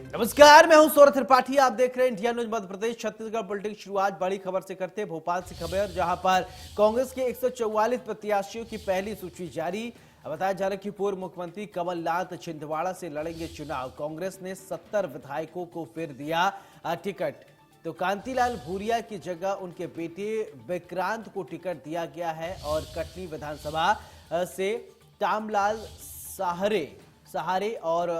नमस्कार, मैं हूं सौरभ त्रिपाठी। आप देख रहे हैं India news Madhya Pradesh. Chhattisgarh politics शुरुआत बड़ी खबर से करते हैं। भोपाल से खबर, जहां पर कांग्रेस के 144 प्रत्याशियों की पहली सूची जारी। बताया जा रहा है कि पूर्व मुख्यमंत्री कमलनाथ छिंदवाड़ा से लड़ेंगे चुनाव। कांग्रेस ने 70 विधायकों को फिर दिया टिकट। तो कांतिलाल भूरिया की जगह उनके बेटे विक्रांत को टिकट दिया गया है और कटनी विधानसभा से तामलाल सहारे और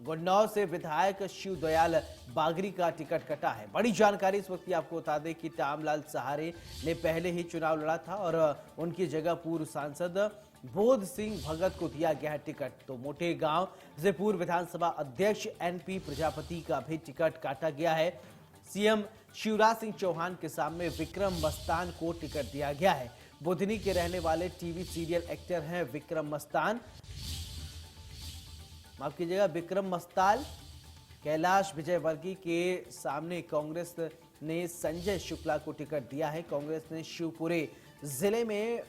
गुन्नौर से विधायक शिवदयाल बागरी का टिकट कटा है। बड़ी जानकारी इस वक्त की आपको बता दें कि तामलाल सहारे ने पहले ही चुनाव लड़ा था और उनकी जगह पूर्व सांसद बोध सिंह भगत को दिया गया है टिकट। तो मोटे गांव से पूर्व विधानसभा अध्यक्ष एनपी प्रजापति का भी टिकट काटा गया है। सीएम शिवराज सिंह चौहान के सामने विक्रम मस्तान को टिकट दिया गया है। बुधनी के रहने वाले टीवी सीरियल एक्टर हैं विक्रम मस्तान, माफ कीजिएगा विक्रम मस्ताल। कैलाश विजयवर्गीय के सामने कांग्रेस ने संजय शुक्ला को टिकट दिया है। कांग्रेस ने शिवपुरी जिले में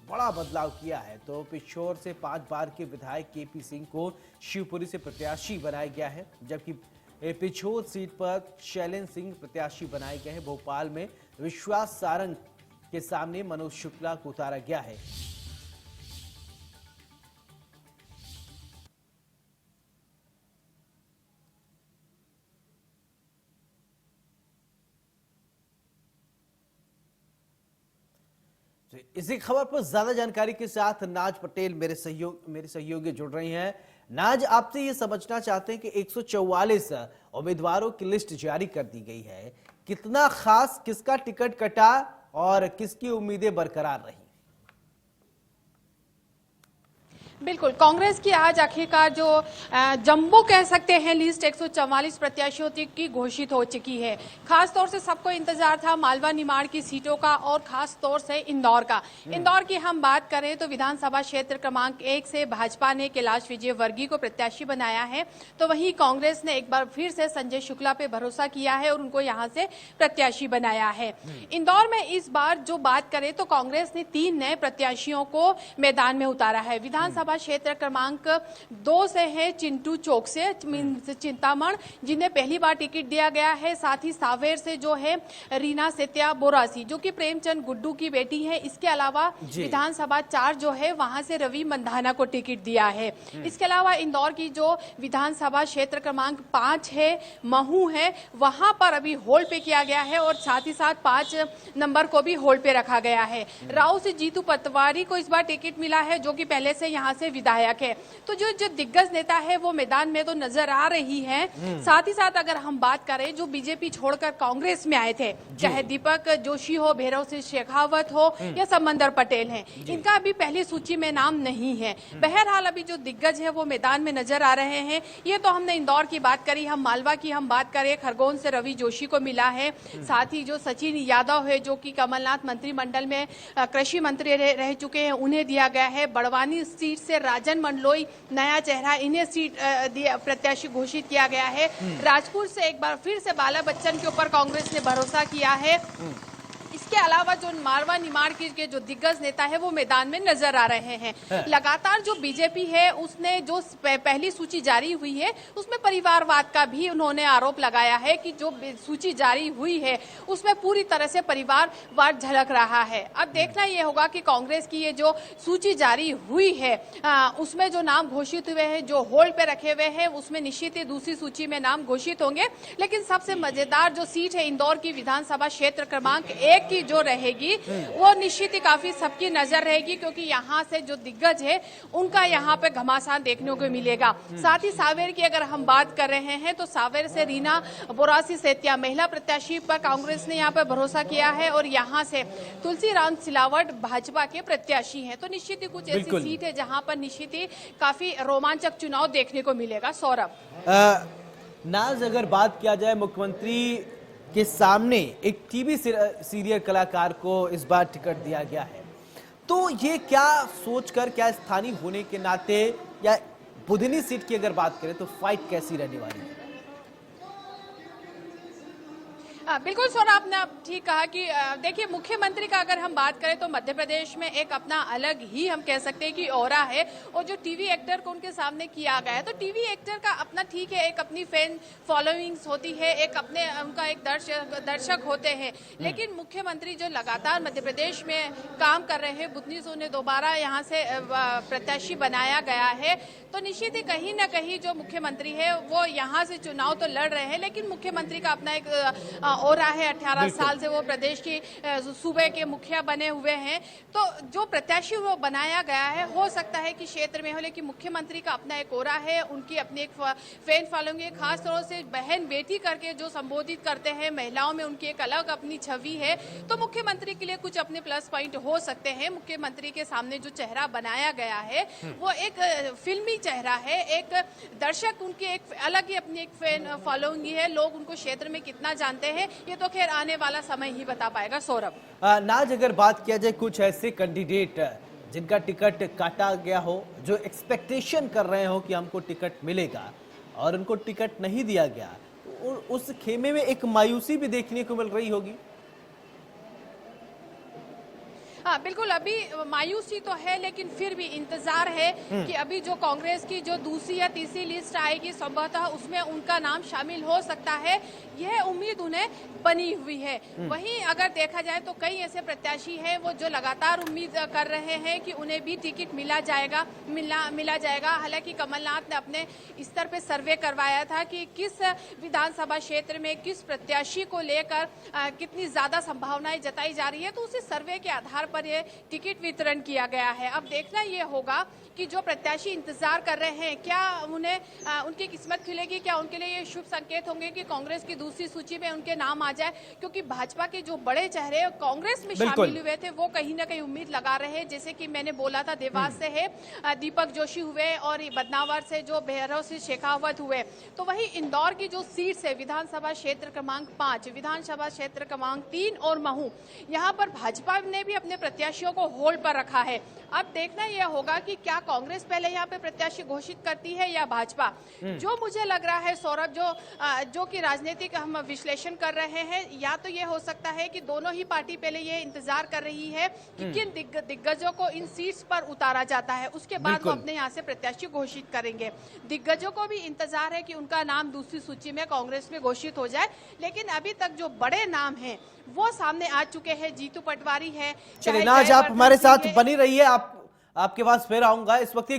बड़ा बदलाव किया है। तो पिछोर से 5 बार के विधायक केपी सिंह को शिवपुरी से प्रत्याशी बनाया गया है, जबकि पिछोर सीट पर शैलेंद्र सिंह प्रत्याशी बनाए गए हैं। भोपाल में विश्वास सारंग के सामने मनोज शुक्ला को उतारा गया है। इसी खबर पर ज्यादा जानकारी के साथ नाज पटेल मेरे सहयोगी जुड़ रही हैं। नाज, आपसे ये समझना चाहते हैं कि 144 उम्मीदवारों की लिस्ट जारी कर दी गई है, कितना खास किसका टिकट कटा और किसकी उम्मीदें बरकरार रही? बिल्कुल, कांग्रेस की आज आखिरकार जो जंबो कह सकते हैं लिस्ट 144 प्रत्याशियों की घोषित हो चुकी है। खास तौर से सबको इंतजार था मालवा निमाड़ की सीटों का और खास तौर से इंदौर का। इंदौर की हम बात करें तो विधानसभा क्षेत्र क्रमांक 1 से भाजपा ने कैलाश विजयवर्गीय को प्रत्याशी बनाया है, तो वहीं कांग्रेस ने एक बार फिर से संजय शुक्ला पे भरोसा किया है और उनको यहां से प्रत्याशी बनाया है। इंदौर में इस बार जो बात करें तो कांग्रेस ने 3 नए प्रत्याशियों को मैदान में उतारा है। विधानसभा क्षेत्र क्रमांक 2 से है चिंटू चौक से चिंतामण, जिन्हें पहली बार टिकट दिया गया है। साथ ही सावेर से जो है रीना सेत्या बोरासी, जो कि प्रेमचंद गुड्डू की बेटी है। इसके अलावा विधानसभा 4 जो है वहां से रवि मंधाना को टिकट दिया है। इसके अलावा इंदौर की जो विधानसभा क्षेत्र क्रमांक 5 है महू है, वहां पर अभी होल्ड पे किया गया है और साथ ही साथ 5 नंबर को भी होल्ड पे रखा गया है। राव से जीतू पटवारी को इस बार टिकट मिला है, जो कि पहले से यहाँ से विधायक है। तो जो दिग्गज नेता है वो मैदान में तो नजर आ रही है। साथ ही साथ अगर हम बात करें जो बीजेपी छोड़कर कांग्रेस में आए थे, चाहे दीपक जोशी हो, भैरव सिंह शेखावत हो या समंदर पटेल हैं, इनका अभी पहली सूची में नाम नहीं है। बहरहाल अभी जो दिग्गज है वो मैदान में नजर आ रहे हैं। ये तो हमने इंदौर की बात करी, हम मालवा की हम बात करें, खरगोन से रवि जोशी को मिला है। साथ ही जो सचिन यादव है, जो कि कमलनाथ मंत्रिमंडल में कृषि मंत्री रह चुके हैं, उन्हें दिया गया है। बड़वानी सीट से राजन मंडलोई नया चेहरा, इन्हें सीट प्रत्याशी घोषित किया गया है। राजपुर से एक बार फिर से बाला बच्चन के ऊपर कांग्रेस ने भरोसा किया है। इसके अलावा जो मारवा निमाड़ के जो दिग्गज नेता है वो मैदान में नजर आ रहे हैं। लगातार जो बीजेपी है उसने जो पहली सूची जारी हुई है उसमें परिवारवाद का भी उन्होंने आरोप लगाया है कि जो सूची जारी हुई है उसमें पूरी तरह से परिवारवाद झलक रहा है। अब देखना ये होगा कि कांग्रेस की ये जो सूची जारी हुई है उसमें जो नाम घोषित हुए हैं, जो होल्ड पे रखे हुए हैं, उसमें निश्चित ही दूसरी सूची में नाम घोषित होंगे। लेकिन सबसे मजेदार जो सीट है इंदौर की विधानसभा क्षेत्र क्रमांक 1 की जो रहेगी वो निश्चित ही काफी सबकी नजर रहेगी, क्योंकि यहाँ से जो दिग्गज है उनका यहाँ पे घमासान देखने को मिलेगा। साथ ही सावेर की अगर हम बात कर रहे हैं तो सावेर से रीना बोरासी सेतिया महिला प्रत्याशी पर कांग्रेस ने यहाँ पे भरोसा किया है और यहाँ से तुलसीराम सिलावट भाजपा के प्रत्याशी हैं। तो निश्चित ही कुछ ऐसी सीट है जहाँ पर निश्चित ही काफी रोमांचक चुनाव देखने को मिलेगा। सौरभ, नाज, अगर बात किया जाए मुख्यमंत्री के सामने एक टीवी सीरियल कलाकार को इस बार टिकट दिया गया है, तो ये क्या सोचकर, क्या स्थानीय होने के नाते या बुधनी सीट की अगर बात करें तो फाइट कैसी रहने वाली है? हाँ बिल्कुल सोना, आपने आप ठीक कहा कि देखिए मुख्यमंत्री का अगर हम बात करें तो मध्य प्रदेश में एक अपना अलग ही हम कह सकते हैं कि ऑरा है, और जो टीवी एक्टर को उनके सामने किया गया है, तो टीवी एक्टर का अपना ठीक है, एक अपनी फैन फॉलोइंग्स होती है, एक अपने उनका एक दर्शक होते हैं, लेकिन मुख्यमंत्री जो लगातार मध्य प्रदेश में काम कर रहे हैं, बुधनी से उन्हें दोबारा यहाँ से प्रत्याशी बनाया गया है, तो निश्चित ही कहीं ना कहीं जो मुख्यमंत्री है वो यहाँ से चुनाव तो लड़ रहे हैं, लेकिन मुख्यमंत्री का अपना एक और है। 18 साल से वो प्रदेश की सूबे के मुखिया बने हुए हैं, तो जो प्रत्याशी वो बनाया गया है हो सकता है कि क्षेत्र में हो, लेकिन मुख्यमंत्री का अपना एक ओरा है, उनकी अपनी एक फैन फॉलोइंग है, खास तौर से बहन बेटी करके जो संबोधित करते हैं, महिलाओं में उनकी एक अलग अपनी छवि है, तो मुख्यमंत्री के लिए कुछ अपने प्लस पॉइंट हो सकते हैं। मुख्यमंत्री के सामने जो चेहरा बनाया गया है वो एक फिल्मी चेहरा है, एक दर्शक उनकी एक अलग ही अपनी एक फैन फॉलोइंग है, लोग उनको क्षेत्र में कितना जानते हैं ये तो खैर आने वाला समय ही बता पाएगा। सौरभ, नाज, अगर बात किया जाए कुछ ऐसे कैंडिडेट जिनका टिकट काटा गया हो, जो एक्सपेक्टेशन कर रहे हो कि हमको टिकट मिलेगा और उनको टिकट नहीं दिया गया, तो उस खेमे में एक मायूसी भी देखने को मिल रही होगी। हाँ बिल्कुल, अभी मायूसी तो है, लेकिन फिर भी इंतजार है कि अभी जो कांग्रेस की जो दूसरी या तीसरी लिस्ट आएगी संभवतः उसमें उनका नाम शामिल हो सकता है, यह उम्मीद उन्हें बनी हुई है। वहीं अगर देखा जाए तो कई ऐसे प्रत्याशी हैं वो जो लगातार उम्मीद कर रहे हैं कि उन्हें भी टिकट मिला जाएगा। हालांकि कमलनाथ ने अपने स्तर पे सर्वे करवाया था कि किस विधानसभा क्षेत्र में किस प्रत्याशी को लेकर कितनी ज्यादा संभावनाएं जताई जा रही है, तो उसी सर्वे के आधार पर ये टिकट वितरण किया गया है। अब देखना ये होगा कि जो प्रत्याशी इंतजार कर रहे हैं क्या उन्हें उनकी किस्मत खिलेगी, क्या उनके लिए ये शुभ संकेत होंगे कि कांग्रेस की दूसरी सूची में उनके नाम आ जाए, क्योंकि भाजपा के जो बड़े चेहरे कांग्रेस में शामिल हुए थे वो कहीं ना कहीं उम्मीद लगा रहे हैं, जैसे कि मैंने बोला था देवास से है दीपक जोशी हुए और बदनावर से जो भैरव सिंह शेखावत हुए, तो वही इंदौर की जो सीट है विधानसभा क्षेत्र क्रमांक 5, विधानसभा क्षेत्र क्रमांक 3 और महू, यहाँ पर भाजपा ने भी अपने प्रत्याशियों को होल्ड पर रखा है। अब देखना यह होगा कि क्या कांग्रेस पहले यहाँ पे प्रत्याशी घोषित करती है या भाजपा। जो मुझे लग रहा है सौरभ, जो कि राजनीतिक हम विश्लेषण कर रहे हैं, या तो ये हो सकता है कि दोनों ही पार्टी पहले ये इंतजार कर रही है कि किन दिग्गजों को इन सीट्स पर उतारा जाता है, उसके बाद वो अपने यहाँ से प्रत्याशी घोषित करेंगे। दिग्गजों को भी इंतजार है कि उनका नाम दूसरी सूची में कांग्रेस में घोषित हो जाए, लेकिन अभी तक जो बड़े नाम हैं वो सामने आ चुके हैं। जीतू पटवारी है, चलिए नाज, आप हमारे साथ बनी रही है, आपके पास फिर आऊंगा। इस वक्त